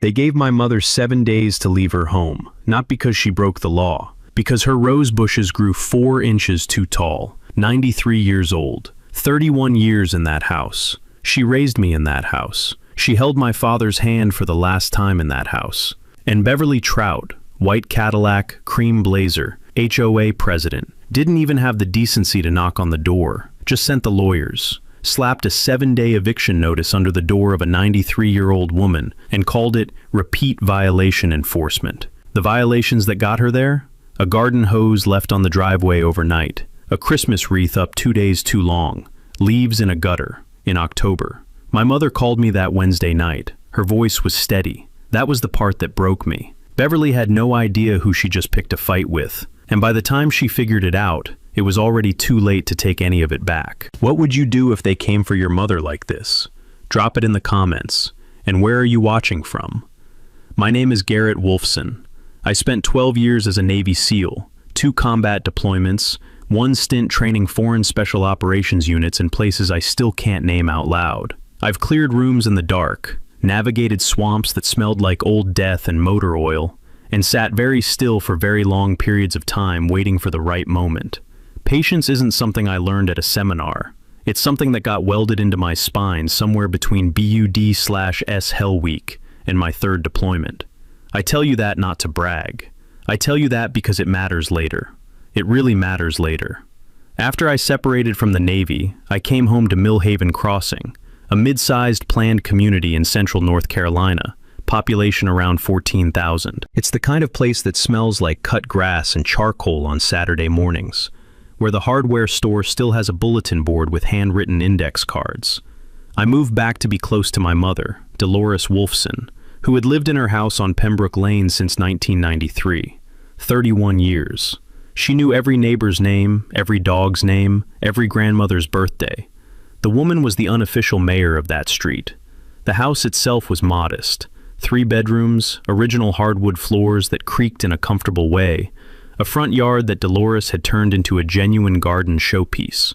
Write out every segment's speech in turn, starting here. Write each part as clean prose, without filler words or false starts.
They gave my mother 7 days to leave her home, not because she broke the law, because her rose bushes grew 4 inches too tall, 93 years old, 31 years in that house. She raised me in that house. She held my father's hand for the last time in that house. And Beverly Trout, white Cadillac, cream blazer, HOA president, didn't even have the decency to knock on the door, just sent the lawyers, slapped a 7-day eviction notice under the door of a 93-year-old woman, and called it repeat violation enforcement. The violations that got her there? A garden hose left on the driveway overnight, a Christmas wreath up 2 days too long, leaves in a gutter, in October. My mother called me that Wednesday night. Her voice was steady. That was the part that broke me. Beverly had no idea who she just picked a fight with, and by the time she figured it out, it was already too late to take any of it back. What would you do if they came for your mother like this? Drop it in the comments. And where are you watching from? My name is Garrett Wolfson. I spent 12 years as a Navy SEAL, 2 combat deployments, 1 stint training foreign special operations units in places I still can't name out loud. I've cleared rooms in the dark, navigated swamps that smelled like old death and motor oil, and sat very still for very long periods of time waiting for the right moment. Patience isn't something I learned at a seminar. It's something that got welded into my spine somewhere between BUD/S Hell Week and my 3rd deployment. I tell you that not to brag. I tell you that because it matters later. It really matters later. After I separated from the Navy, I came home to Millhaven Crossing, a mid-sized planned community in central North Carolina, population around 14,000. It's the kind of place that smells like cut grass and charcoal on Saturday mornings, where the hardware store still has a bulletin board with handwritten index cards. I moved back to be close to my mother, Dolores Wolfson, who had lived in her house on Pembroke Lane since 1993, 31 years. She knew every neighbor's name, every dog's name, every grandmother's birthday. The woman was the unofficial mayor of that street. The house itself was modest. 3 bedrooms, original hardwood floors that creaked in a comfortable way, a front yard that Dolores had turned into a genuine garden showpiece.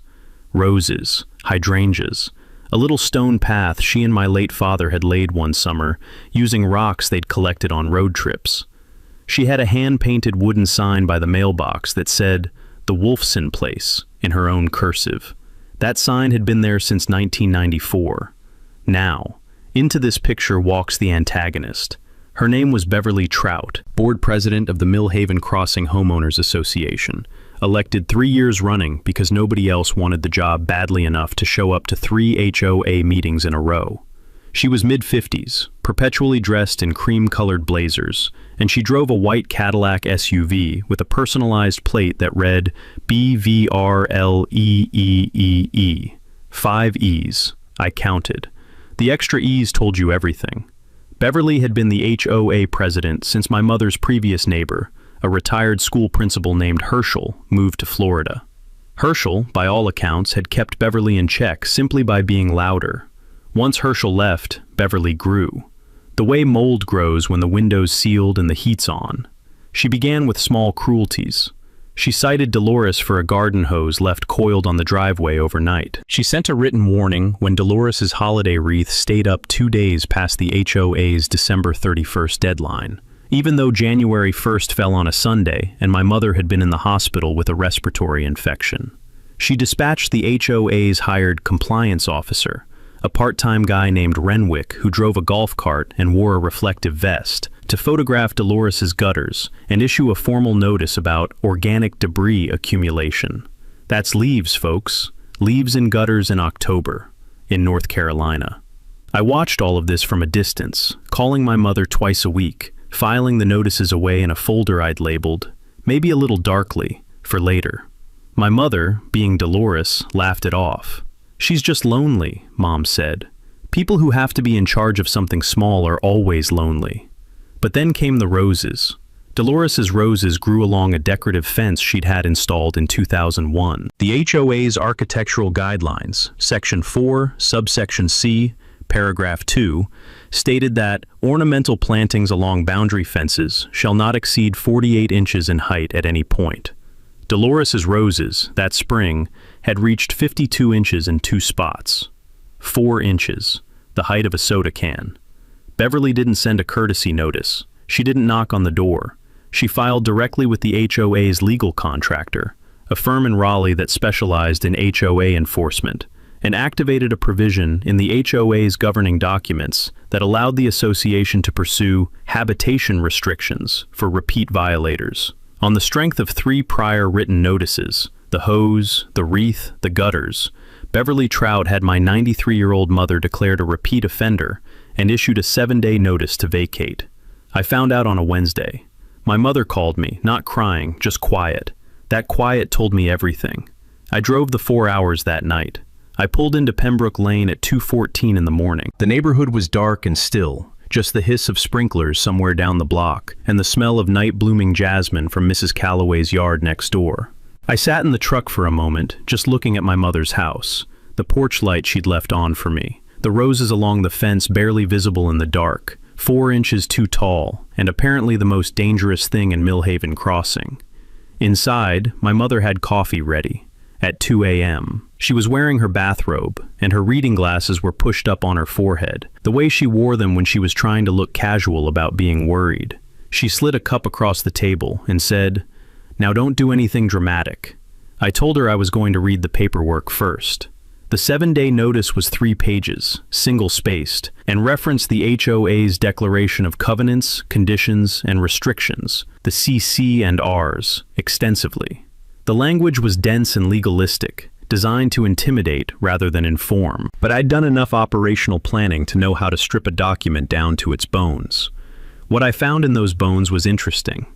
Roses, hydrangeas, a little stone path she and my late father had laid one summer, using rocks they'd collected on road trips. She had a hand-painted wooden sign by the mailbox that said, "The Wolfson Place," in her own cursive. That sign had been there since 1994. Now, into this picture walks the antagonist. Her name was Beverly Trout, board president of the Millhaven Crossing Homeowners Association, elected 3 years running because nobody else wanted the job badly enough to show up to 3 HOA meetings in a row. She was mid-50s, perpetually dressed in cream-colored blazers, and she drove a white Cadillac SUV with a personalized plate that read BVRLEEEE. 5 E's. I counted. The extra E's told you everything. Beverly had been the HOA president since my mother's previous neighbor, a retired school principal named Herschel, moved to Florida. Herschel, by all accounts, had kept Beverly in check simply by being louder. Once Herschel left, Beverly grew. The way mold grows when the window's sealed and the heat's on. She began with small cruelties. She cited Dolores for a garden hose left coiled on the driveway overnight. She sent a written warning when Dolores's holiday wreath stayed up 2 days past the HOA's December 31st deadline, even though January 1st fell on a Sunday and my mother had been in the hospital with a respiratory infection. She dispatched the HOA's hired compliance officer, a part-time guy named Renwick who drove a golf cart and wore a reflective vest, to photograph Dolores's gutters and issue a formal notice about organic debris accumulation. That's leaves, folks. Leaves in gutters in October, in North Carolina. I watched all of this from a distance, calling my mother twice a week, filing the notices away in a folder I'd labeled, maybe a little darkly, for later. My mother, being Dolores, laughed it off. "She's just lonely," Mom said. "People who have to be in charge of something small are always lonely." But then came the roses. Dolores's roses grew along a decorative fence she'd had installed in 2001. The HOA's Architectural Guidelines, Section 4, Subsection C, Paragraph 2, stated that ornamental plantings along boundary fences shall not exceed 48 inches in height at any point. Dolores's roses, that spring, had reached 52 inches in 2 spots. 4 inches, the height of a soda can. Beverly didn't send a courtesy notice. She didn't knock on the door. She filed directly with the HOA's legal contractor, a firm in Raleigh that specialized in HOA enforcement, and activated a provision in the HOA's governing documents that allowed the association to pursue habitation restrictions for repeat violators. On the strength of 3 prior written notices, the hose, the wreath, the gutters, Beverly Trout had my 93-year-old mother declared a repeat offender and issued a 7-day notice to vacate. I found out on a Wednesday. My mother called me, not crying, just quiet. That quiet told me everything. I drove the 4 hours that night. I pulled into Pembroke Lane at 2:14 in the morning. The neighborhood was dark and still, just the hiss of sprinklers somewhere down the block and the smell of night-blooming jasmine from Mrs. Calloway's yard next door. I sat in the truck for a moment, just looking at my mother's house, the porch light she'd left on for me, the roses along the fence barely visible in the dark, 4 inches too tall, and apparently the most dangerous thing in Millhaven Crossing. Inside, my mother had coffee ready. At 2 a.m. She was wearing her bathrobe, and her reading glasses were pushed up on her forehead, the way she wore them when she was trying to look casual about being worried. She slid a cup across the table and said, "Now don't do anything dramatic." I told her I was going to read the paperwork first. The 7-day notice was 3 pages, single-spaced, and referenced the HOA's Declaration of Covenants, Conditions, and Restrictions, the CC&Rs, extensively. The language was dense and legalistic, designed to intimidate rather than inform, but I'd done enough operational planning to know how to strip a document down to its bones. What I found in those bones was interesting.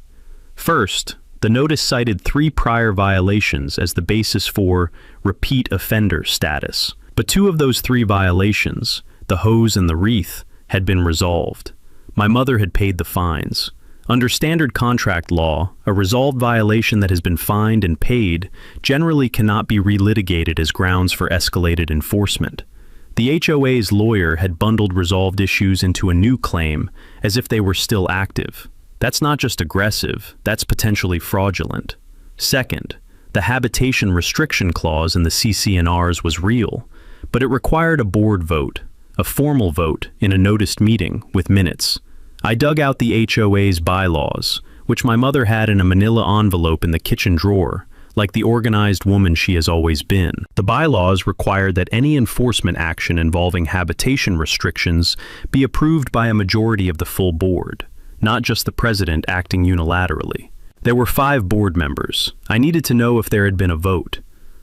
First, the notice cited 3 prior violations as the basis for repeat offender status, but 2 of those 3 violations, the hose and the wreath, had been resolved. My mother had paid the fines. Under standard contract law, a resolved violation that has been fined and paid generally cannot be relitigated as grounds for escalated enforcement. The HOA's lawyer had bundled resolved issues into a new claim as if they were still active. That's not just aggressive, that's potentially fraudulent. Second, the habitation restriction clause in the CC&Rs was real, but it required a board vote, a formal vote in a noticed meeting with minutes. I dug out the HOA's bylaws, which my mother had in a manila envelope in the kitchen drawer, like the organized woman she has always been. The bylaws required that any enforcement action involving habitation restrictions be approved by a majority of the full board, not just the president acting unilaterally. There were 5 board members. I needed to know if there had been a vote.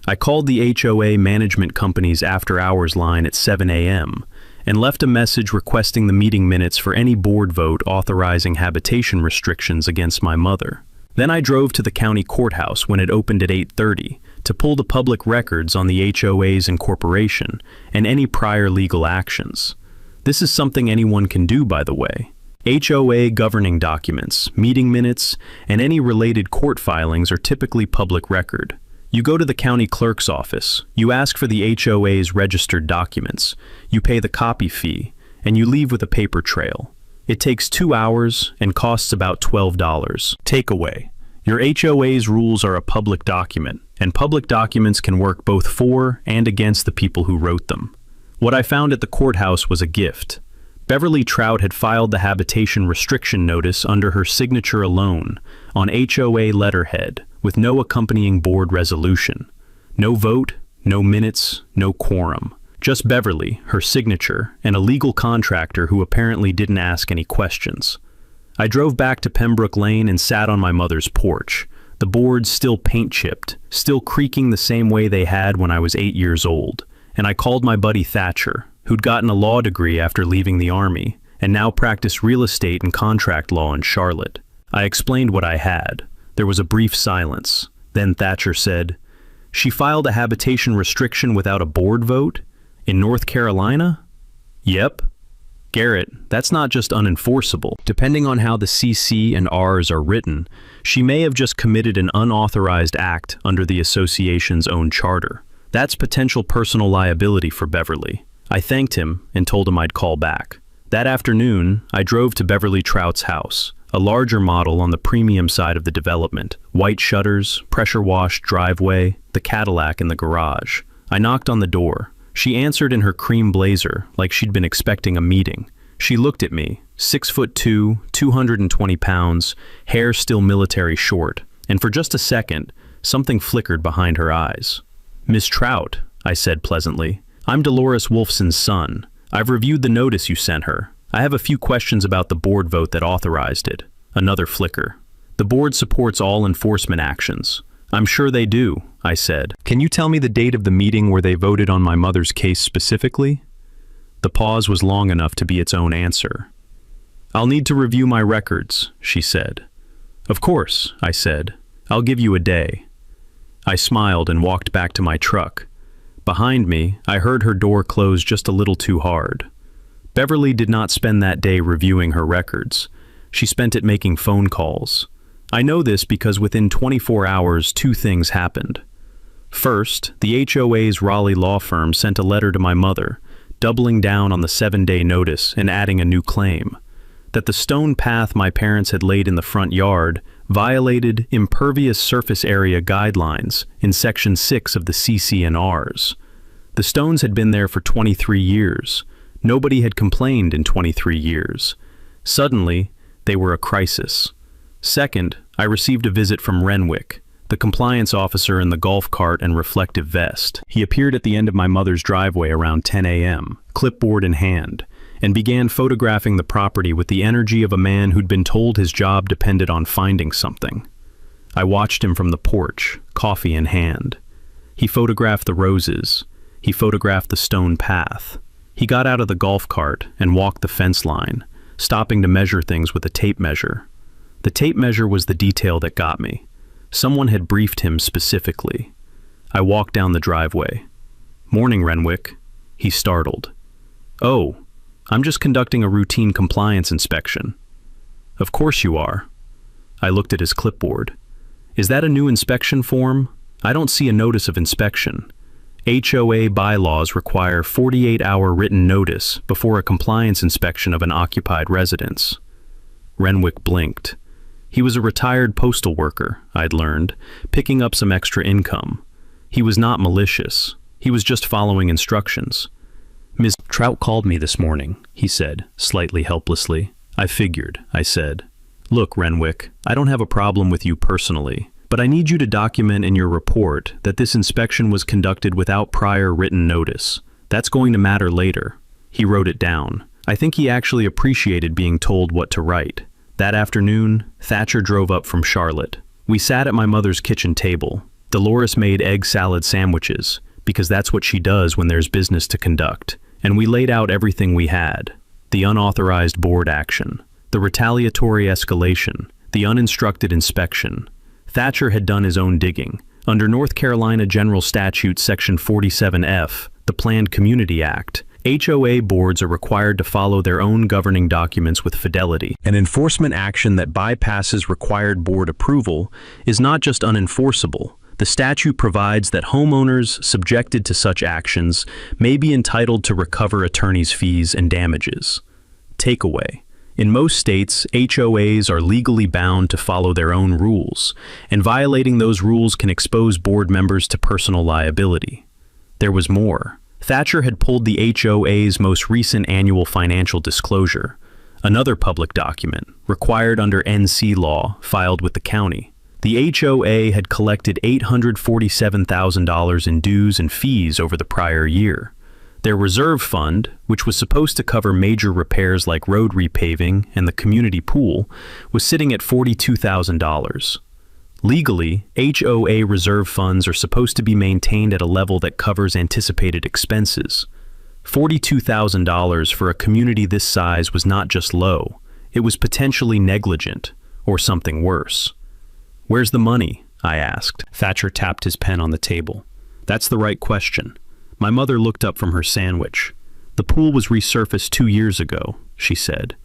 I called the HOA management company's after-hours line at 7 a.m. and left a message requesting the meeting minutes for any board vote authorizing habitation restrictions against my mother. Then I drove to the county courthouse when it opened at 8:30 to pull the public records on the HOA's incorporation and any prior legal actions. This is something anyone can do, by the way. HOA governing documents, meeting minutes, and any related court filings are typically public record. You go to the county clerk's office, you ask for the HOA's registered documents, you pay the copy fee, and you leave with a paper trail. It takes 2 hours and costs about $12. Takeaway: your HOA's rules are a public document, and public documents can work both for and against the people who wrote them. What I found at the courthouse was a gift. Beverly Trout had filed the habitation restriction notice under her signature alone, on HOA letterhead, with no accompanying board resolution. No vote, no minutes, no quorum. Just Beverly, her signature, and a legal contractor who apparently didn't ask any questions. I drove back to Pembroke Lane and sat on my mother's porch, the boards still paint-chipped, still creaking the same way they had when I was 8 years old, and I called my buddy Thatcher, who'd gotten a law degree after leaving the Army, and now practiced real estate and contract law in Charlotte. I explained what I had. There was a brief silence. Then Thatcher said, "She filed a habitation restriction without a board vote? In North Carolina?" "Yep." "Garrett, that's not just unenforceable. Depending on how the CC and Rs are written, she may have just committed an unauthorized act under the association's own charter. That's potential personal liability for Beverly." I thanked him and told him I'd call back. That afternoon, I drove to Beverly Trout's house, a larger model on the premium side of the development. White shutters, pressure-washed driveway, the Cadillac in the garage. I knocked on the door. She answered in her cream blazer, like she'd been expecting a meeting. She looked at me, 6'2", 220 pounds, hair still military short, and for just a second, something flickered behind her eyes. "Miss Trout," I said pleasantly. "I'm Dolores Wolfson's son. I've reviewed the notice you sent her. I have a few questions about the board vote that authorized it." Another flicker. "The board supports all enforcement actions." "I'm sure they do," I said. "Can you tell me the date of the meeting where they voted on my mother's case specifically?" The pause was long enough to be its own answer. "I'll need to review my records," she said. "Of course," I said. "I'll give you a day." I smiled and walked back to my truck. Behind me, I heard her door close just a little too hard. Beverly did not spend that day reviewing her records. She spent it making phone calls. I know this because within 24 hours, two things happened. First, the HOA's Raleigh law firm sent a letter to my mother, doubling down on the 7-day notice and adding a new claim, that the stone path my parents had laid in the front yard violated impervious surface area guidelines in Section 6 of the CC&Rs. The stones had been there for 23 years. Nobody had complained in 23 years. Suddenly, they were a crisis. Second, I received a visit from Renwick, the compliance officer in the golf cart and reflective vest. He appeared at the end of my mother's driveway around 10 a.m., clipboard in hand, and began photographing the property with the energy of a man who'd been told his job depended on finding something. I watched him from the porch, coffee in hand. He photographed the roses. He photographed the stone path. He got out of the golf cart and walked the fence line, stopping to measure things with a tape measure. The tape measure was the detail that got me. Someone had briefed him specifically. I walked down the driveway. "Morning, Renwick." He startled. "Oh, I'm just conducting a routine compliance inspection." "Of course you are." I looked at his clipboard. "Is that a new inspection form? I don't see a notice of inspection." HOA bylaws require 48-hour written notice before a compliance inspection of an occupied residence. Renwick blinked. He was a retired postal worker, I'd learned, picking up some extra income. He was not malicious. He was just following instructions. "Ms. Trout called me this morning," he said, slightly helplessly. "I figured," I said. "Look, Renwick, I don't have a problem with you personally, but I need you to document in your report that this inspection was conducted without prior written notice. That's going to matter later." He wrote it down. I think he actually appreciated being told what to write. That afternoon, Thatcher drove up from Charlotte. We sat at my mother's kitchen table. Dolores made egg salad sandwiches, because that's what she does when there's business to conduct, and we laid out everything we had. The unauthorized board action, the retaliatory escalation, the uninstructed inspection. Thatcher had done his own digging. Under North Carolina General Statute Section 47F, the Planned Community Act, HOA boards are required to follow their own governing documents with fidelity. An enforcement action that bypasses required board approval is not just unenforceable. The statute provides that homeowners subjected to such actions may be entitled to recover attorney's fees and damages. Takeaway. In most states, HOAs are legally bound to follow their own rules, and violating those rules can expose board members to personal liability. There was more. Thatcher had pulled the HOA's most recent annual financial disclosure, another public document, required under NC law, filed with the county. The HOA had collected $847,000 in dues and fees over the prior year. Their reserve fund, which was supposed to cover major repairs like road repaving and the community pool, was sitting at $42,000. Legally, HOA reserve funds are supposed to be maintained at a level that covers anticipated expenses. $42,000 for a community this size was not just low, it was potentially negligent, or something worse. "Where's the money?" I asked. Thatcher tapped his pen on the table. "That's the right question." My mother looked up from her sandwich. "The pool was resurfaced 2 years ago," she said.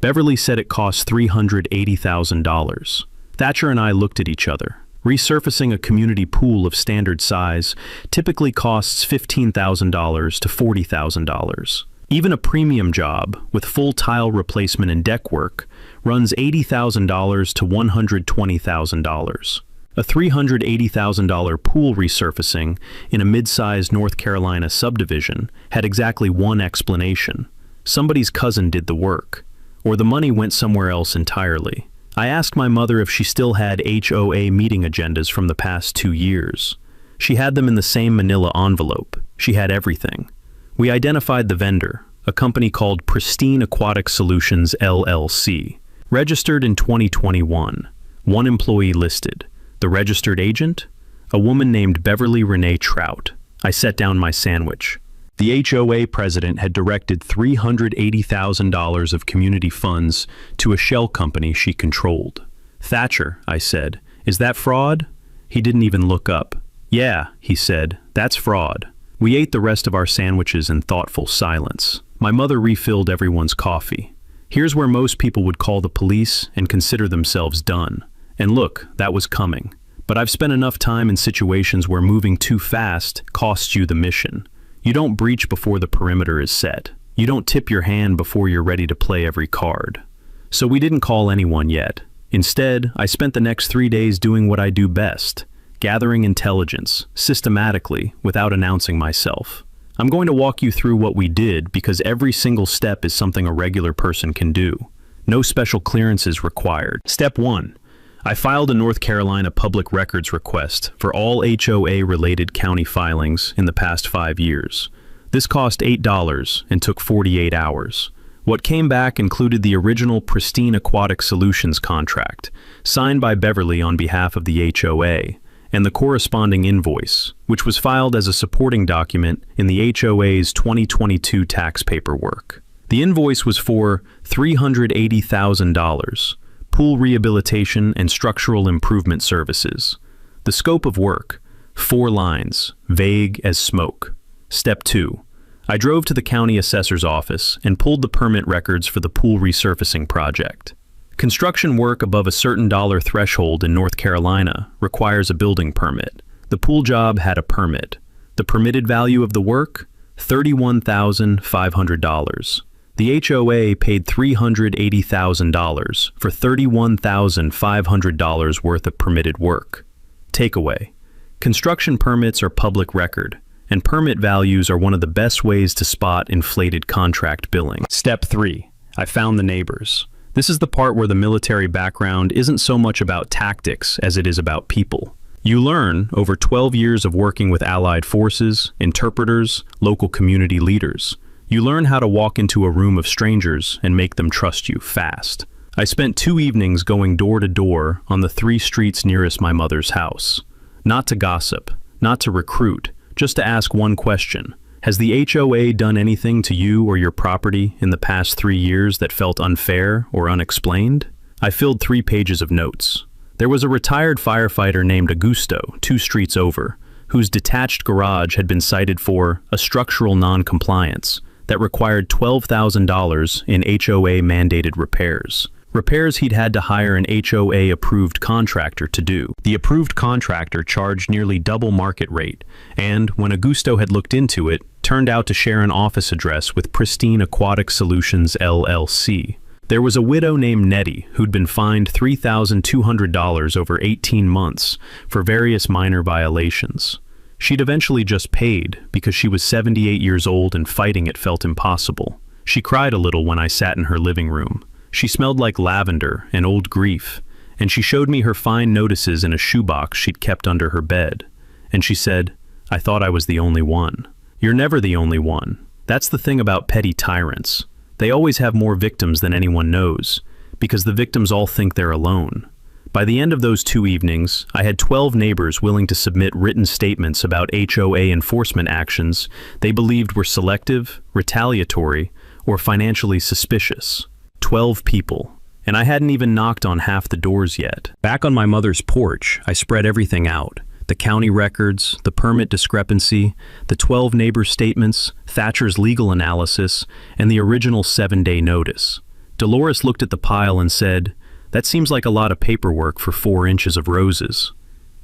"Beverly said it cost $380,000. Thatcher and I looked at each other. Resurfacing a community pool of standard size typically costs $15,000 to $40,000. Even a premium job, with full tile replacement and deck work, runs $80,000 to $120,000. A $380,000 pool resurfacing in a mid-sized North Carolina subdivision had exactly one explanation: Somebody's cousin did the work, or the money went somewhere else entirely. I asked my mother if she still had HOA meeting agendas from the past 2 years. She had them in the same manila envelope. She had everything. We identified the vendor, a company called Pristine Aquatic Solutions LLC, registered in 2021. 1 employee listed. The registered agent? A woman named Beverly Renee Trout. I set down my sandwich. The HOA president had directed $380,000 of community funds to a shell company she controlled. Thatcher, I said, is that fraud? He didn't even look up. Yeah, he said, that's fraud. We ate the rest of our sandwiches in thoughtful silence. My mother refilled everyone's coffee. Here's where most people would call the police and consider themselves done. And look, that was coming. But I've spent enough time in situations where moving too fast costs you the mission. You don't breach before the perimeter is set. You don't tip your hand before you're ready to play every card. So we didn't call anyone yet. Instead, I spent the next 3 days doing what I do best, gathering intelligence, systematically, without announcing myself. I'm going to walk you through what we did because every single step is something a regular person can do. No special clearances required. Step 1. I filed a North Carolina public records request for all HOA-related county filings in the past 5 years. This cost $8 and took 48 hours. What came back included the original Pristine Aquatic Solutions contract, signed by Beverly on behalf of the HOA, and the corresponding invoice, which was filed as a supporting document in the HOA's 2022 tax paperwork. The invoice was for $380,000. Pool rehabilitation and structural improvement services. The scope of work, 4 lines, vague as smoke. Step 2. I drove to the county assessor's office and pulled the permit records for the pool resurfacing project. Construction work above a certain dollar threshold in North Carolina requires a building permit. The pool job had a permit. The permitted value of the work? $31,500. The HOA paid $380,000 for $31,500 worth of permitted work. Takeaway: construction permits are public record, and permit values are one of the best ways to spot inflated contract billing. Step 3. I found the neighbors. This is the part where the military background isn't so much about tactics as it is about people. You learn, over 12 years of working with allied forces, interpreters, local community leaders. You learn how to walk into a room of strangers and make them trust you fast. I spent 2 evenings going door to door on the 3 streets nearest my mother's house. Not to gossip, not to recruit, just to ask one question. Has the HOA done anything to you or your property in the past 3 years that felt unfair or unexplained? I filled 3 pages of notes. There was a retired firefighter named Augusto, 2 streets over, whose detached garage had been cited for a structural non-compliance that required $12,000 in HOA-mandated repairs. Repairs he'd had to hire an HOA-approved contractor to do. The approved contractor charged nearly double market rate, and, when Augusto had looked into it, turned out to share an office address with Pristine Aquatic Solutions LLC. There was a widow named Nettie who'd been fined $3,200 over 18 months for various minor violations. She'd eventually just paid because she was 78 years old and fighting it felt impossible. She cried a little when I sat in her living room. She smelled like lavender and old grief, and she showed me her fine notices in a shoebox she'd kept under her bed. And she said, "I thought I was the only one." You're never the only one. That's the thing about petty tyrants. They always have more victims than anyone knows, because the victims all think they're alone. By the end of those 2 evenings, I had 12 neighbors willing to submit written statements about HOA enforcement actions they believed were selective, retaliatory, or financially suspicious. 12 people, and I hadn't even knocked on half the doors yet. Back on my mother's porch, I spread everything out. The county records, the permit discrepancy, the 12 neighbor statements, Thatcher's legal analysis, and the original 7-day notice. Dolores looked at the pile and said, "That seems like a lot of paperwork for 4 inches of roses."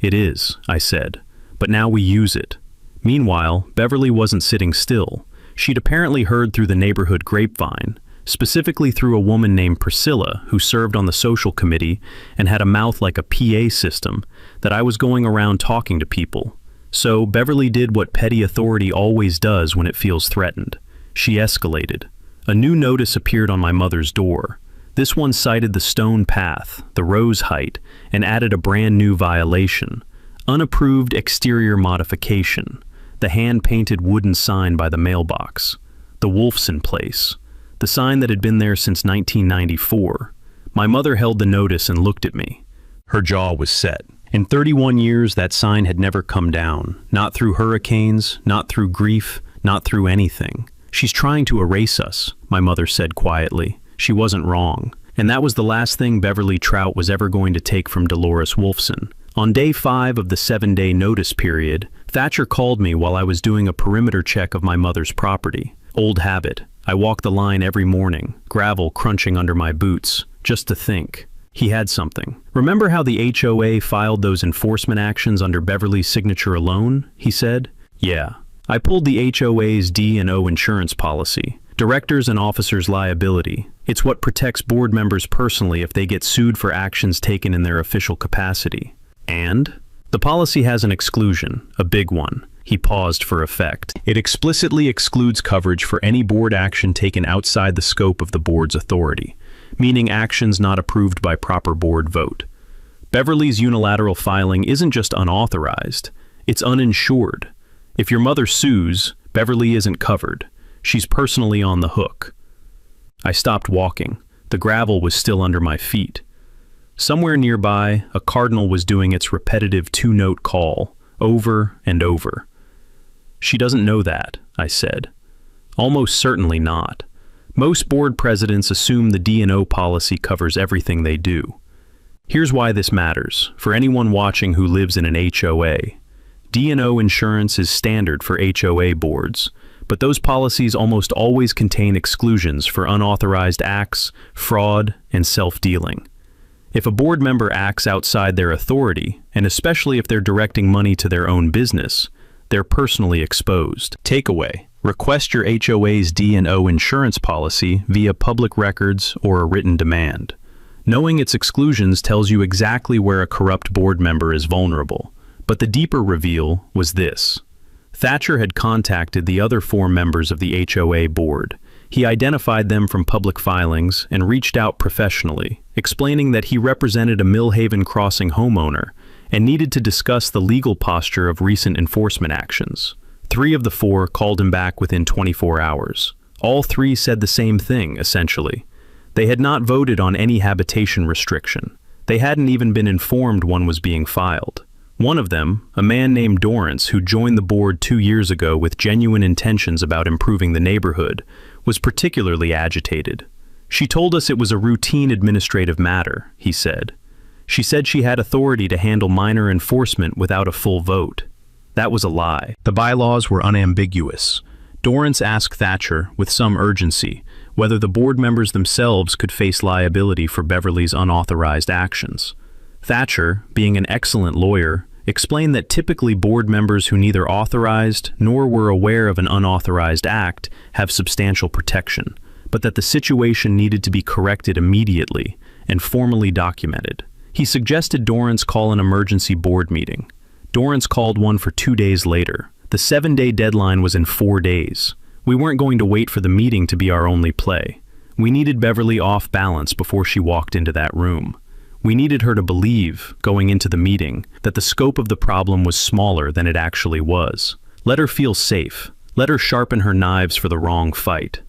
"It is," I said, "but now we use it." Meanwhile, Beverly wasn't sitting still. She'd apparently heard through the neighborhood grapevine, specifically through a woman named Priscilla who served on the social committee and had a mouth like a PA system, that I was going around talking to people. So Beverly did what petty authority always does when it feels threatened. She escalated. a new notice appeared on my mother's door. This one cited the stone path, the rose height, and added a brand new violation. Unapproved exterior modification. The hand-painted wooden sign by the mailbox. The Wolfson Place. The sign that had been there since 1994. My mother held the notice and looked at me. Her jaw was set. In 31 years, that sign had never come down. Not through hurricanes, not through grief, not through anything. "She's trying to erase us," my mother said quietly. She wasn't wrong. And that was the last thing Beverly Trout was ever going to take from Dolores Wolfson. On day 5 of the 7-day notice period, Thatcher called me while I was doing a perimeter check of my mother's property. Old habit. I walk the line every morning, gravel crunching under my boots, just to think. He had something. "Remember how the HOA filed those enforcement actions under Beverly's signature alone?" he said. "Yeah. I pulled the HOA's D&O insurance policy. Directors and officers' liability. It's what protects board members personally if they get sued for actions taken in their official capacity. And the policy has an exclusion, a big one." He paused for effect. "It explicitly excludes coverage for any board action taken outside the scope of the board's authority, meaning actions not approved by proper board vote. Beverly's unilateral filing isn't just unauthorized, it's uninsured. If your mother sues, Beverly isn't covered. She's personally on the hook." I stopped walking. The gravel was still under my feet. Somewhere nearby, a cardinal was doing its repetitive 2-note call, over and over. "She doesn't know that," I said. "Almost certainly not. Most board presidents assume the D&O policy covers everything they do. Here's why this matters, for anyone watching who lives in an HOA. D&O insurance is standard for HOA boards, but those policies almost always contain exclusions for unauthorized acts, fraud, and self-dealing. If a board member acts outside their authority, and especially if they're directing money to their own business, they're personally exposed. Takeaway: request your HOA's D&O insurance policy via public records or a written demand. Knowing its exclusions tells you exactly where a corrupt board member is vulnerable. But the deeper reveal was this. Thatcher had contacted the other 4 members of the HOA board. He identified them from public filings and reached out professionally, explaining that he represented a Millhaven Crossing homeowner and needed to discuss the legal posture of recent enforcement actions. 3 of the 4 called him back within 24 hours. All 3 said the same thing, essentially. They had not voted on any habitation restriction. They hadn't even been informed one was being filed. One of them, a man named Dorrance who joined the board 2 years ago with genuine intentions about improving the neighborhood, was particularly agitated. "She told us it was a routine administrative matter," he said. "She said she had authority to handle minor enforcement without a full vote." That was a lie. The bylaws were unambiguous. Dorrance asked Thatcher, with some urgency, whether the board members themselves could face liability for Beverly's unauthorized actions. Thatcher, being an excellent lawyer, explained that typically board members who neither authorized nor were aware of an unauthorized act have substantial protection, but that the situation needed to be corrected immediately and formally documented. He suggested Dorrance call an emergency board meeting. Dorrance called one for 2 days later. The 7-day deadline was in 4 days. We weren't going to wait for the meeting to be our only play. We needed Beverly off balance before she walked into that room. We needed her to believe, going into the meeting, that the scope of the problem was smaller than it actually was. Let her feel safe. Let her sharpen her knives for the wrong fight.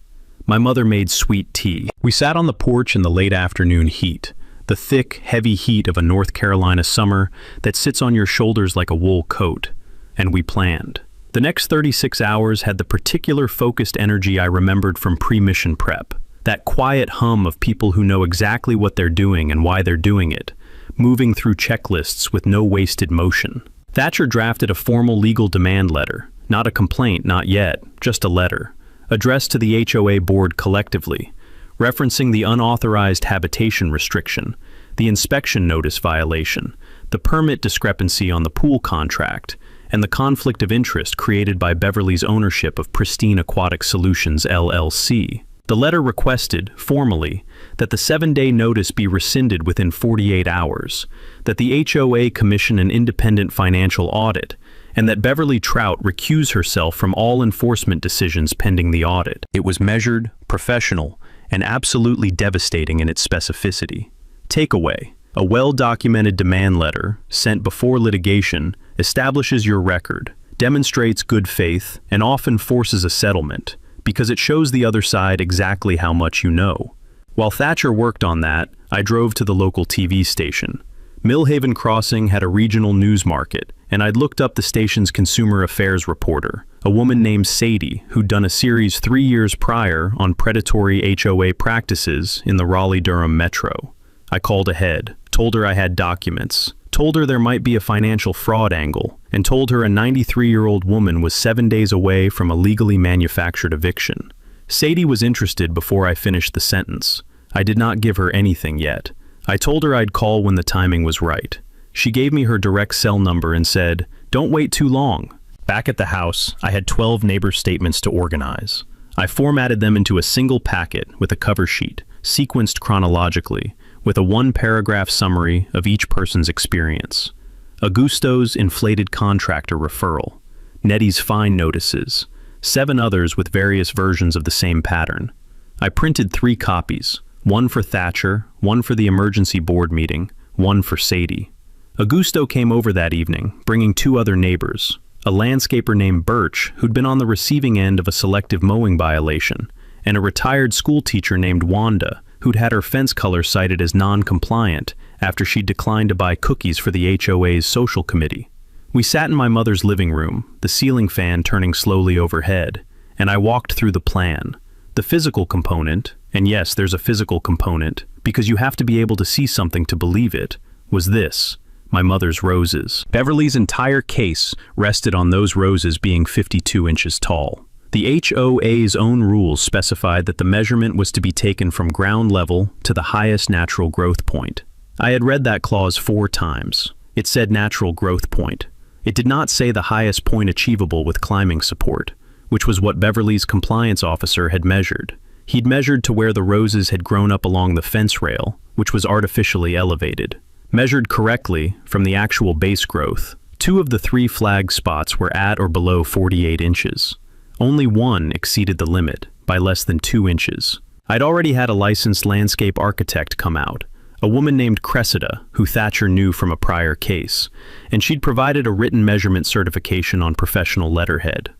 My mother made sweet tea. We sat on the porch in the late afternoon heat, the thick, heavy heat of a North Carolina summer that sits on your shoulders like a wool coat. And we planned. The next 36 hours had the particular focused energy I remembered from pre-mission prep. That quiet hum of people who know exactly what they're doing and why they're doing it, moving through checklists with no wasted motion. Thatcher drafted a formal legal demand letter, not a complaint, not yet, just a letter, addressed to the HOA board collectively, referencing the unauthorized habitation restriction, the inspection notice violation, the permit discrepancy on the pool contract, and the conflict of interest created by Beverly's ownership of Pristine Aquatic Solutions, LLC. The letter requested, formally, that the 7-day notice be rescinded within 48 hours, that the HOA commission an independent financial audit, and that Beverly Trout recuse herself from all enforcement decisions pending the audit. It was measured, professional, and absolutely devastating in its specificity. Takeaway: a well-documented demand letter, sent before litigation, establishes your record, demonstrates good faith, and often forces a settlement, because it shows the other side exactly how much you know. While Thatcher worked on that, I drove to the local TV station. Millhaven Crossing had a regional news market, and I'd looked up the station's consumer affairs reporter, a woman named Sadie, who'd done a series 3 years prior on predatory HOA practices in the Raleigh-Durham metro. I called ahead, told her I had documents, told her there might be a financial fraud angle, and told her a 93-year-old woman was 7 days away from a legally manufactured eviction. Sadie was interested before I finished the sentence. I did not give her anything yet. I told her I'd call when the timing was right. She gave me her direct cell number and said, "Don't wait too long." Back at the house, I had 12 neighbor statements to organize. I formatted them into a single packet with a cover sheet, sequenced chronologically, with a 1-paragraph summary of each person's experience. Augusto's inflated contractor referral, Nettie's fine notices, 7 others with various versions of the same pattern. I printed 3 copies, one for Thatcher, one for the emergency board meeting, one for Sadie. Augusto came over that evening, bringing 2 other neighbors, a landscaper named Birch, who'd been on the receiving end of a selective mowing violation, and a retired school teacher named Wanda, who'd had her fence color cited as non-compliant after she declined to buy cookies for the HOA's social committee. We sat in my mother's living room, the ceiling fan turning slowly overhead, and I walked through the plan. The physical component, and yes, there's a physical component, because you have to be able to see something to believe it, was this: my mother's roses. Beverly's entire case rested on those roses being 52 inches tall. The HOA's own rules specified that the measurement was to be taken from ground level to the highest natural growth point. I had read that clause 4 times. It said natural growth point. It did not say the highest point achievable with climbing support, which was what Beverly's compliance officer had measured. He'd measured to where the roses had grown up along the fence rail, which was artificially elevated. Measured correctly from the actual base growth, 2 of the 3 flag spots were at or below 48 inches. Only 1 exceeded the limit by less than 2 inches. I'd already had a licensed landscape architect come out, a woman named Cressida, who Thatcher knew from a prior case, and she'd provided a written measurement certification on professional letterhead.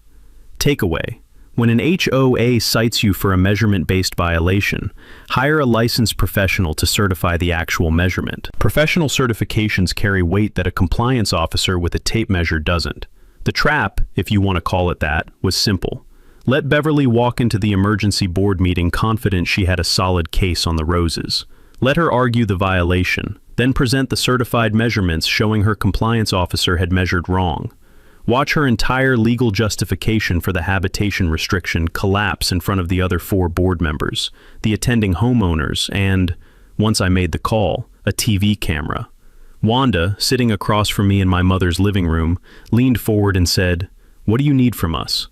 Takeaway: when an HOA cites you for a measurement-based violation, hire a licensed professional to certify the actual measurement. Professional certifications carry weight that a compliance officer with a tape measure doesn't. The trap, if you want to call it that, was simple. Let Beverly walk into the emergency board meeting confident she had a solid case on the roses. Let her argue the violation, then present the certified measurements showing her compliance officer had measured wrong. Watch her entire legal justification for the habitation restriction collapse in front of the other 4 board members, the attending homeowners, and, once I made the call, a TV camera. Wanda, sitting across from me in my mother's living room, leaned forward and said, "What do you need from us?"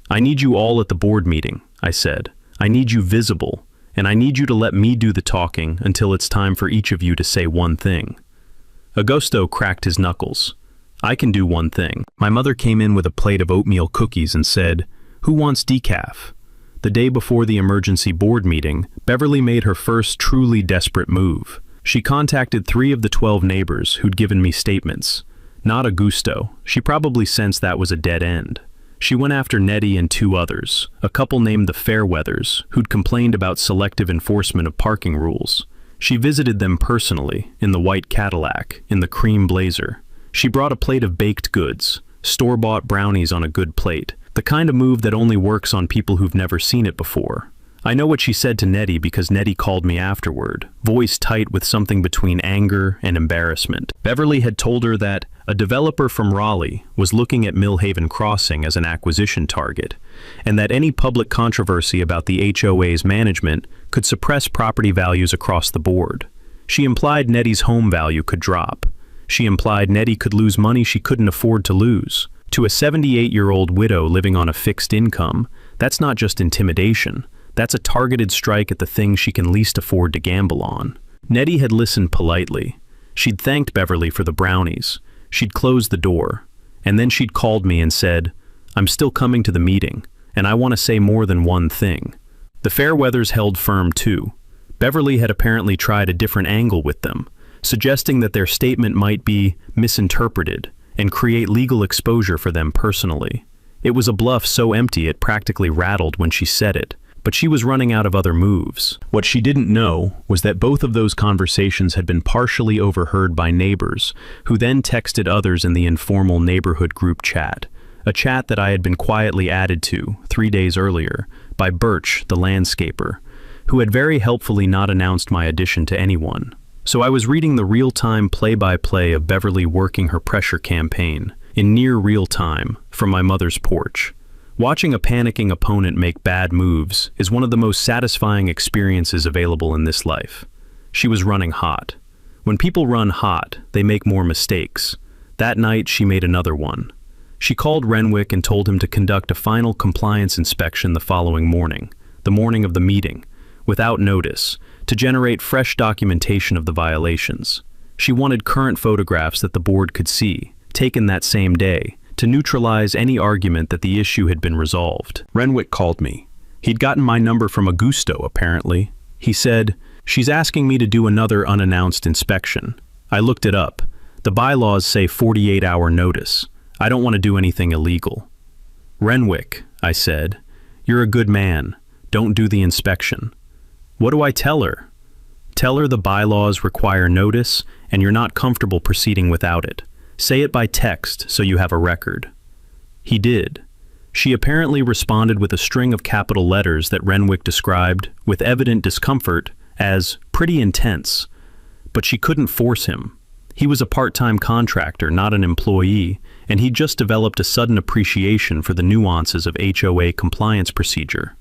"I need you all at the board meeting," I said. "I need you visible, and I need you to let me do the talking until it's time for each of you to say one thing." Augusto cracked his knuckles. "I can do one thing." My mother came in with a plate of oatmeal cookies and said, "Who wants decaf?" The day before the emergency board meeting, Beverly made her first truly desperate move. She contacted 3 of the 12 neighbors who'd given me statements. Not Augusto. She probably sensed that was a dead end. She went after Nettie and 2 others, a couple named the Fairweathers, who'd complained about selective enforcement of parking rules. She visited them personally, in the white Cadillac, in the cream blazer. She brought a plate of baked goods, store-bought brownies on a good plate, the kind of move that only works on people who've never seen it before. I know what she said to Nettie because Nettie called me afterward, voice tight with something between anger and embarrassment. Beverly had told her that a developer from Raleigh was looking at Millhaven Crossing as an acquisition target, and that any public controversy about the HOA's management could suppress property values across the board. She implied Nettie's home value could drop. She implied Nettie could lose money she couldn't afford to lose. To a 78-year-old widow living on a fixed income, that's not just intimidation. That's a targeted strike at the thing she can least afford to gamble on. Nettie had listened politely. She'd thanked Beverly for the brownies. She'd closed the door. And then she'd called me and said, "I'm still coming to the meeting, and I want to say more than one thing." The Fairweathers held firm too. Beverly had apparently tried a different angle with them, suggesting that their statement might be misinterpreted and create legal exposure for them personally. It was a bluff so empty it practically rattled when she said it, but she was running out of other moves. What she didn't know was that both of those conversations had been partially overheard by neighbors, who then texted others in the informal neighborhood group chat, a chat that I had been quietly added to 3 days earlier by Birch, the landscaper, who had very helpfully not announced my addition to anyone. So I was reading the real-time play-by-play of Beverly working her pressure campaign, in near real time, from my mother's porch. Watching a panicking opponent make bad moves is one of the most satisfying experiences available in this life. She was running hot. When people run hot, they make more mistakes. That night, she made another one. She called Renwick and told him to conduct a final compliance inspection the following morning, the morning of the meeting, without notice, to generate fresh documentation of the violations. She wanted current photographs that the board could see, taken that same day, to neutralize any argument that the issue had been resolved. Renwick called me. He'd gotten my number from Augusto, apparently. He said, "She's asking me to do another unannounced inspection." I looked it up. The bylaws say 48-hour notice. I don't want to do anything illegal. "Renwick," I said, "you're a good man. Don't do the inspection." "What do I tell her?" "Tell her the bylaws require notice and you're not comfortable proceeding without it. Say it by text so you have a record." He did. She apparently responded with a string of capital letters that Renwick described, with evident discomfort, as pretty intense. But she couldn't force him. He was a part-time contractor, not an employee, and he'd just developed a sudden appreciation for the nuances of HOA compliance procedure.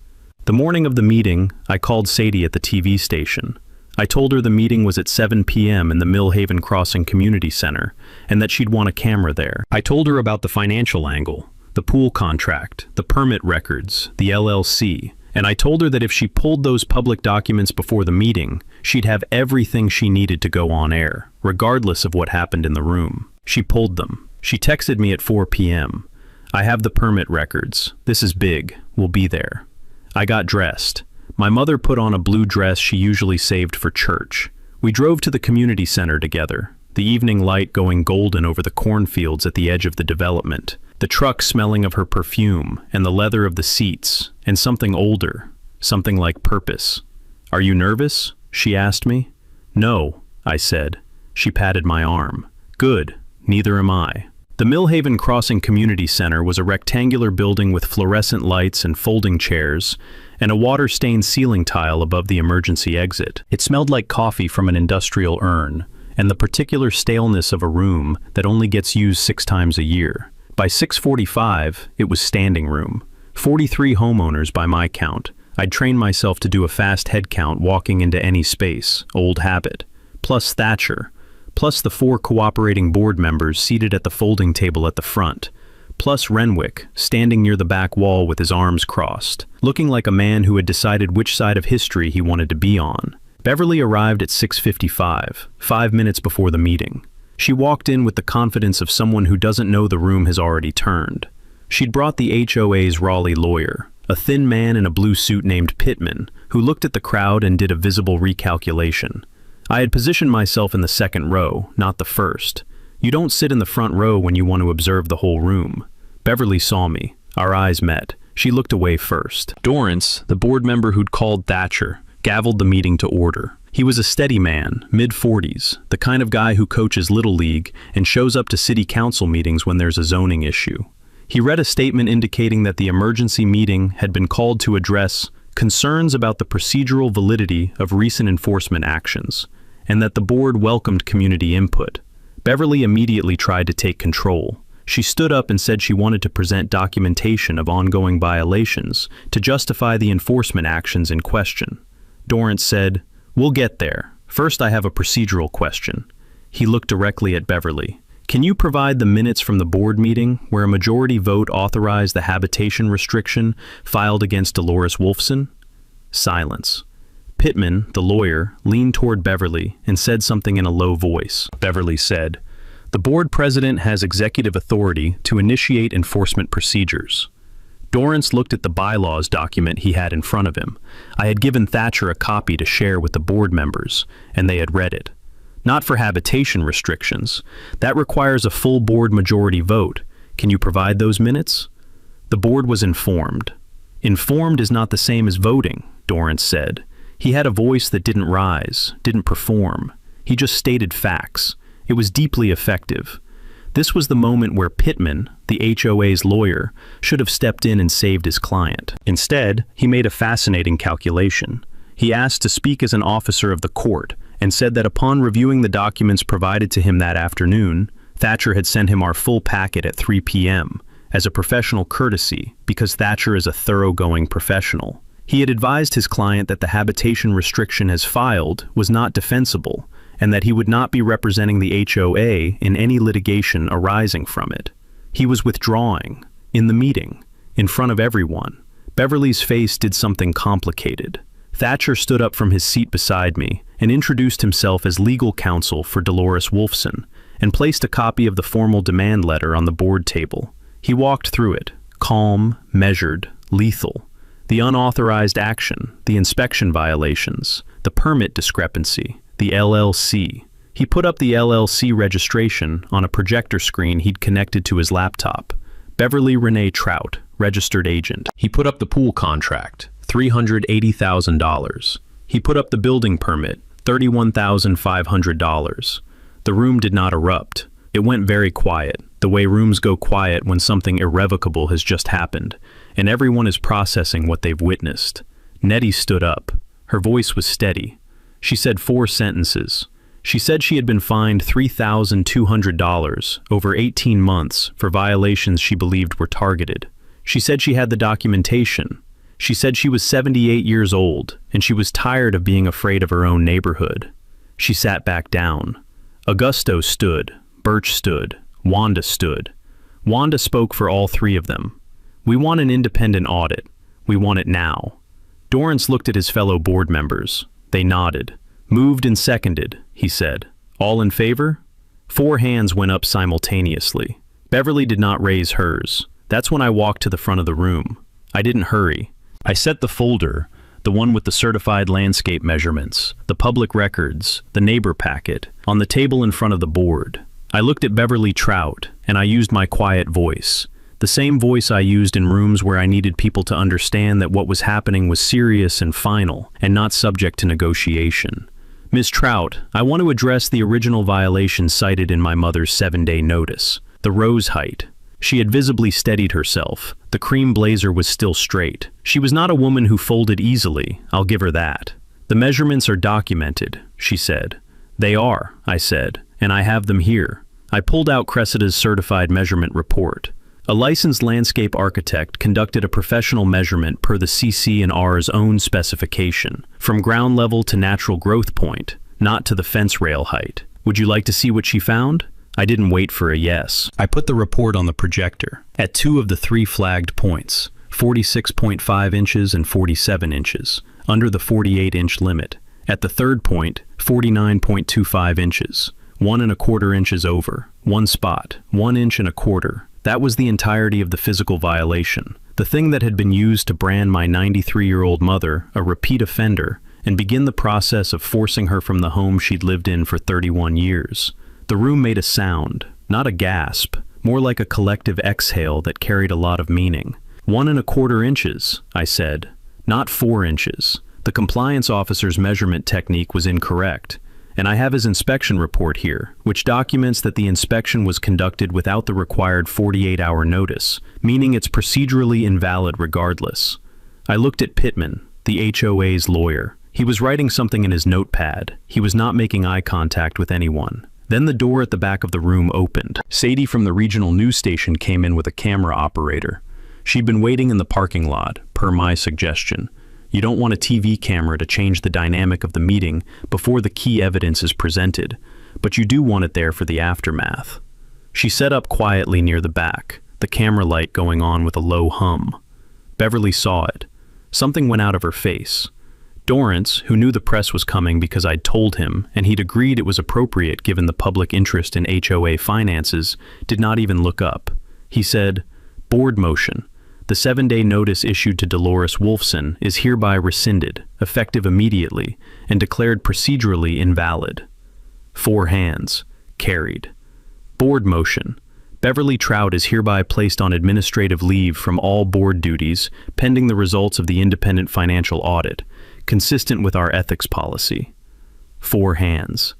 The morning of the meeting, I called Sadie at the TV station. I told her the meeting was at 7 p.m. in the Millhaven Crossing Community Center, and that she'd want a camera there. I told her about the financial angle, the pool contract, the permit records, the LLC, and I told her that if she pulled those public documents before the meeting, she'd have everything she needed to go on air, regardless of what happened in the room. She pulled them. She texted me at 4 p.m. "I have the permit records. This is big. We'll be there." I got dressed. My mother put on a blue dress she usually saved for church. We drove to the community center together, the evening light going golden over the cornfields at the edge of the development, the truck smelling of her perfume and the leather of the seats, and something older, something like purpose. "Are you nervous?" she asked me. "No," I said. She patted my arm. "Good, neither am I." The Millhaven Crossing Community Center was a rectangular building with fluorescent lights and folding chairs, and a water-stained ceiling tile above the emergency exit. It smelled like coffee from an industrial urn, and the particular staleness of a room that only gets used 6 times a year. By 6:45, it was standing room. 43 homeowners by my count. I'd trained myself to do a fast head count walking into any space, old habit. Plus Thatcher. Plus the 4 cooperating board members seated at the folding table at the front. Plus Renwick, standing near the back wall with his arms crossed, looking like a man who had decided which side of history he wanted to be on. Beverly arrived at 6:55, 5 minutes before the meeting. She walked in with the confidence of someone who doesn't know the room has already turned. She'd brought the HOA's Raleigh lawyer, a thin man in a blue suit named Pittman, who looked at the crowd and did a visible recalculation. I had positioned myself in the second row, not the first. You don't sit in the front row when you want to observe the whole room. Beverly saw me. Our eyes met. She looked away first. Dorrance, the board member who'd called Thatcher, gavelled the meeting to order. He was a steady man, mid-40s, the kind of guy who coaches Little League and shows up to city council meetings when there's a zoning issue. He read a statement indicating that the emergency meeting had been called to address concerns about the procedural validity of recent enforcement actions, and that the board welcomed community input. Beverly immediately tried to take control. She stood up and said she wanted to present documentation of ongoing violations to justify the enforcement actions in question. Dorrance said, "We'll get there. First, I have a procedural question." He looked directly at Beverly. "Can you provide the minutes from the board meeting where a majority vote authorized the habitation restriction filed against Dolores Wolfson?" Silence. Pittman, the lawyer, leaned toward Beverly and said something in a low voice. Beverly said, The board president has executive authority to initiate enforcement procedures. Dorrance looked at the bylaws document he had in front of him. I had given Thatcher a copy to share with the board members, and they had read it. Not for habitation restrictions. That requires a full board majority vote. Can you provide those minutes? The board was informed. Informed is not the same as voting, Dorrance said. He had a voice that didn't rise, didn't perform. He just stated facts. It was deeply effective. This was the moment where Pittman, the HOA's lawyer, should have stepped in and saved his client. Instead, he made a fascinating calculation. He asked to speak as an officer of the court and said that upon reviewing the documents provided to him that afternoon, Thatcher had sent him our full packet at 3 p.m. as a professional courtesy because Thatcher is a thoroughgoing professional. He had advised his client that the habitation restriction as filed was not defensible and that he would not be representing the HOA in any litigation arising from it. He was withdrawing, in the meeting, in front of everyone. Beverly's face did something complicated. Thatcher stood up from his seat beside me and introduced himself as legal counsel for Dolores Wolfson and placed a copy of the formal demand letter on the board table. He walked through it, calm, measured, lethal. The unauthorized action, the inspection violations, the permit discrepancy, the LLC. He put up the LLC registration on a projector screen he'd connected to his laptop. Beverly Renee Trout, registered agent. He put up the pool contract, $380,000. He put up the building permit, $31,500. The room did not erupt. It went very quiet, the way rooms go quiet when something irrevocable has just happened, and everyone is processing what they've witnessed. Nettie stood up. Her voice was steady. She said 4 sentences. She said she had been fined $3,200 over 18 months for violations she believed were targeted. She said she had the documentation. She said she was 78 years old, and she was tired of being afraid of her own neighborhood. She sat back down. Augusto stood. Birch stood. Wanda stood. Wanda spoke for all 3 of them. We want an independent audit. We want it now. Dorrance looked at his fellow board members. They nodded. Moved and seconded, he said. All in favor? 4 hands went up simultaneously. Beverly did not raise hers. That's when I walked to the front of the room. I didn't hurry. I set the folder, the one with the certified landscape measurements, the public records, the neighbor packet, on the table in front of the board. I looked at Beverly Trout, and I used my quiet voice. The same voice I used in rooms where I needed people to understand that what was happening was serious and final, and not subject to negotiation. Ms. Trout, I want to address the original violation cited in my mother's 7-day notice, the rose height. She had visibly steadied herself. The cream blazer was still straight. She was not a woman who folded easily, I'll give her that. The measurements are documented, she said. They are, I said, and I have them here. I pulled out Cressida's certified measurement report. A licensed landscape architect conducted a professional measurement per the CC&R's own specification, from ground level to natural growth point, not to the fence rail height. Would you like to see what she found? I didn't wait for a yes. I put the report on the projector. At 2 of the 3 flagged points, 46.5 inches and 47 inches, under the 48-inch limit. At the 3rd point, 49.25 inches, 1¼ inches over, 1 spot, 1 inch and a quarter. That was the entirety of the physical violation, the thing that had been used to brand my 93-year-old mother a repeat offender and begin the process of forcing her from the home she'd lived in for 31 years. The room made a sound, not a gasp, more like a collective exhale that carried a lot of meaning. 1¼ inches, I said, not 4 inches. The compliance officer's measurement technique was incorrect. And I have his inspection report here, which documents that the inspection was conducted without the required 48-hour notice, meaning it's procedurally invalid regardless. I looked at Pittman, the HOA's lawyer. He was writing something in his notepad. He was not making eye contact with anyone. Then the door at the back of the room opened. Sadie from the regional news station came in with a camera operator. She'd been waiting in the parking lot, per my suggestion. You don't want a TV camera to change the dynamic of the meeting before the key evidence is presented, but you do want it there for the aftermath. She set up quietly near the back, the camera light going on with a low hum. Beverly saw it. Something went out of her face. Dorrance, who knew the press was coming because I'd told him, and he'd agreed it was appropriate given the public interest in HOA finances, did not even look up. He said, "Board motion. The 7-day notice issued to Dolores Wolfson is hereby rescinded, effective immediately, and declared procedurally invalid." 4 hands. Carried. Board motion. Beverly Trout is hereby placed on administrative leave from all board duties, pending the results of the independent financial audit, consistent with our ethics policy. 4 hands.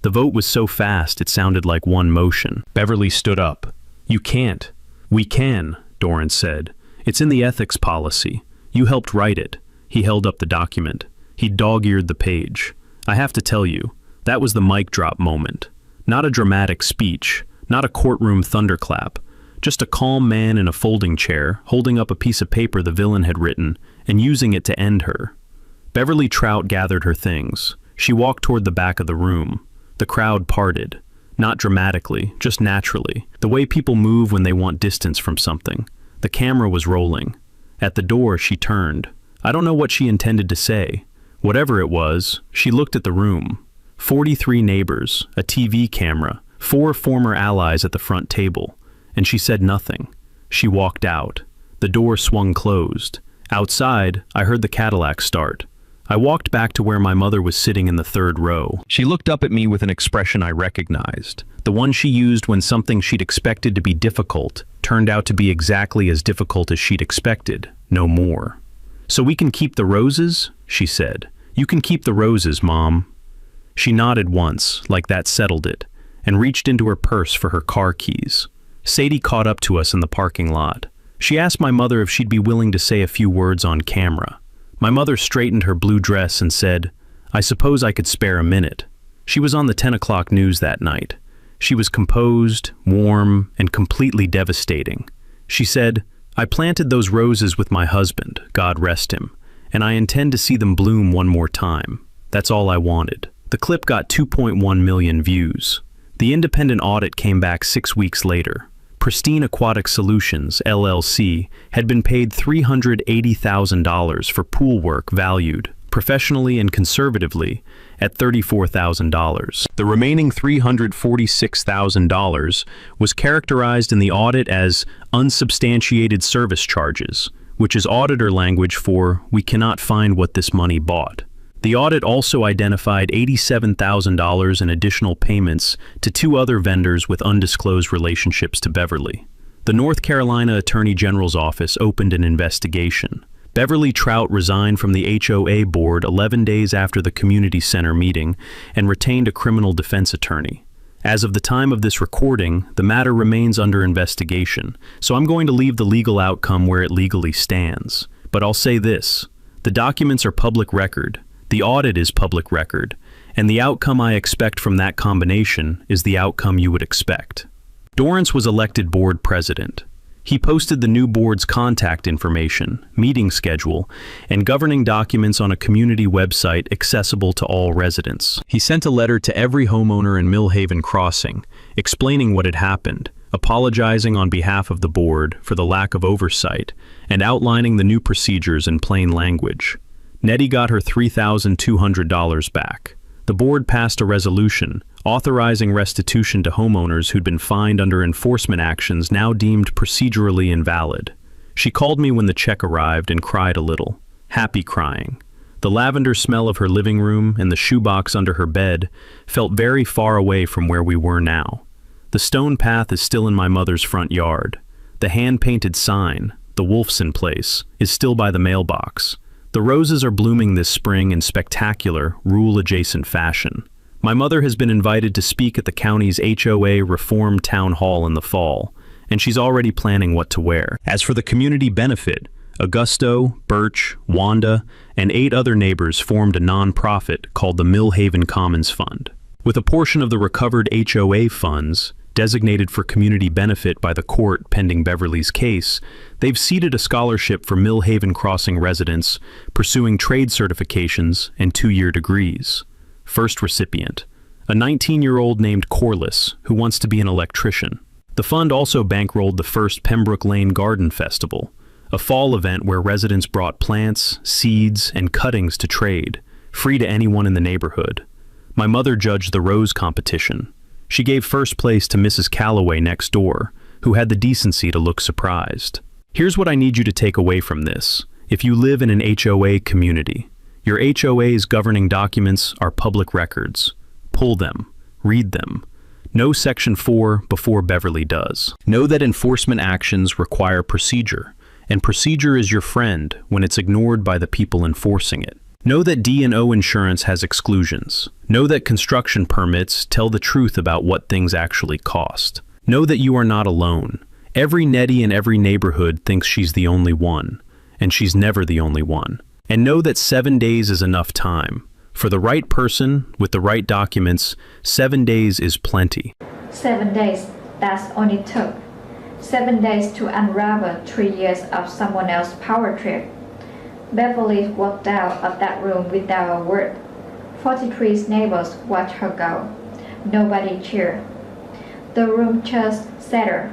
The vote was so fast it sounded like one motion. Beverly stood up. "You can't." "We can," Dorrance said. "It's in the ethics policy. You helped write it." He held up the document. He dog-eared the page. "I have to tell you, that was the mic drop moment. Not a dramatic speech, not a courtroom thunderclap, just a calm man in a folding chair holding up a piece of paper the villain had written and using it to end her." Beverly Trout gathered her things. She walked toward the back of the room. The crowd parted. Not dramatically, just naturally, the way people move when they want distance from something. The camera was rolling. At the door, she turned. I don't know what she intended to say. Whatever it was, she looked at the room. 43 neighbors, a TV camera, 4 former allies at the front table, and she said nothing. She walked out. The door swung closed. Outside, I heard the Cadillac start. I walked back to where my mother was sitting in the 3rd row. She looked up at me with an expression I recognized, the one she used when something she'd expected to be difficult turned out to be exactly as difficult as she'd expected, no more. "So we can keep the roses?" she said. "You can keep the roses, Mom." She nodded once, like that settled it, and reached into her purse for her car keys. Sadie caught up to us in the parking lot. She asked my mother if she'd be willing to say a few words on camera. My mother straightened her blue dress and said, "I suppose I could spare a minute." She was on the 10 o'clock news that night. She was composed, warm, and completely devastating. She said, "I planted those roses with my husband, God rest him, and I intend to see them bloom one more time. That's all I wanted." The clip got 2.1 million views. The independent audit came back 6 weeks later. Pristine Aquatic Solutions, LLC, had been paid $380,000 for pool work valued, professionally and conservatively, at $34,000. The remaining $346,000 was characterized in the audit as unsubstantiated service charges, which is auditor language for "we cannot find what this money bought." The audit also identified $87,000 in additional payments to 2 other vendors with undisclosed relationships to Beverly. The North Carolina Attorney General's office opened an investigation. Beverly Trout resigned from the HOA board 11 days after the community center meeting and retained a criminal defense attorney. As of the time of this recording, the matter remains under investigation, so I'm going to leave the legal outcome where it legally stands. But I'll say this: the documents are public record. The audit is public record, and the outcome I expect from that combination is the outcome you would expect. Dorrance was elected board president. He posted the new board's contact information, meeting schedule, and governing documents on a community website accessible to all residents. He sent a letter to every homeowner in Millhaven Crossing, explaining what had happened, apologizing on behalf of the board for the lack of oversight, and outlining the new procedures in plain language. Nettie got her $3,200 back. The board passed a resolution authorizing restitution to homeowners who'd been fined under enforcement actions now deemed procedurally invalid. She called me when the check arrived and cried a little, happy crying. The lavender smell of her living room and the shoebox under her bed felt very far away from where we were now. The stone path is still in my mother's front yard. The hand-painted sign, the Wolfson Place, is still by the mailbox. The roses are blooming this spring in spectacular, rule-adjacent fashion. My mother has been invited to speak at the county's HOA Reform Town Hall in the fall, and she's already planning what to wear. As for the community benefit, Augusto, Birch, Wanda, and 8 other neighbors formed a non-profit called the Millhaven Commons Fund. With a portion of the recovered HOA funds, designated for community benefit by the court pending Beverly's case, they've seeded a scholarship for Millhaven Crossing residents pursuing trade certifications and 2-year degrees. First recipient, a 19-year-old named Corliss who wants to be an electrician. The fund also bankrolled the first Pembroke Lane Garden Festival, A fall event where residents brought plants, seeds, and cuttings to trade, free to anyone in the neighborhood. My mother judged the rose competition. She gave first place to Mrs. Calloway next door, who had the decency to look surprised. Here's what I need you to take away from this. If you live in an HOA community, your HOA's governing documents are public records. Pull them. Read them. Know Section 4 before Beverly does. Know that enforcement actions require procedure, and procedure is your friend when it's ignored by the people enforcing it. Know that D&O insurance has exclusions. Know that construction permits tell the truth about what things actually cost. Know that you are not alone. Every Nettie in every neighborhood thinks she's the only one, and she's never the only one. And know that 7 days is enough time. For the right person, with the right documents, 7 days is plenty. 7 days, that's all it took. 7 days to unravel 3 years of someone else's power trip. Beverly walked out of that room without a word. 43 neighbors watched her go. Nobody cheered. The room just settled,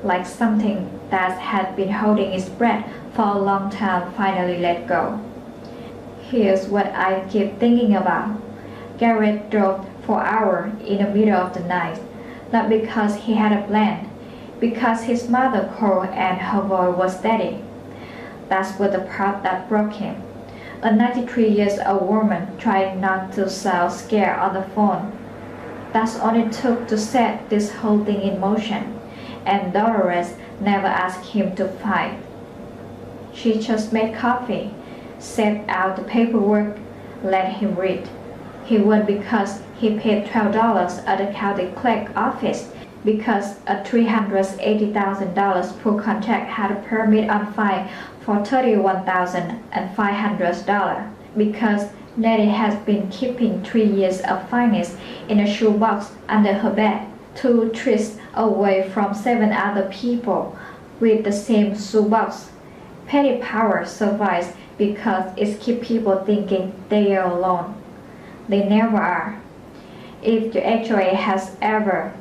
like something that had been holding its breath for a long time finally let go. Here's what I keep thinking about. Garrett drove for hours in the middle of the night, not because he had a plan, because his mother called and her voice was steady. That's what the part that broke him. A 93-year-old woman trying not to sound scared on the phone. That's all it took to set this whole thing in motion, and Dolores never asked him to fight. She just made coffee, set out the paperwork, let him read. He won because he paid $12 at the county clerk office, because a $380,000 pool contract had a permit on file for $31,500, because Nettie has been keeping 3 years of fines in a shoebox under her bed, 2 trips away from 7 other people with the same shoebox. Petty power survives because it keeps people thinking they are alone. They never are. If the HOA has ever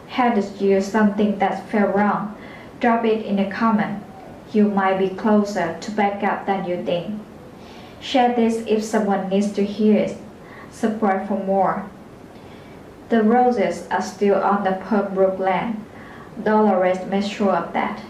handed you something that felt wrong, drop it in the comment. You might be closer to back up than you think. Share this if someone needs to hear it. Subscribe for more. The roses are still on the Pembroke land. Dolores made sure of that.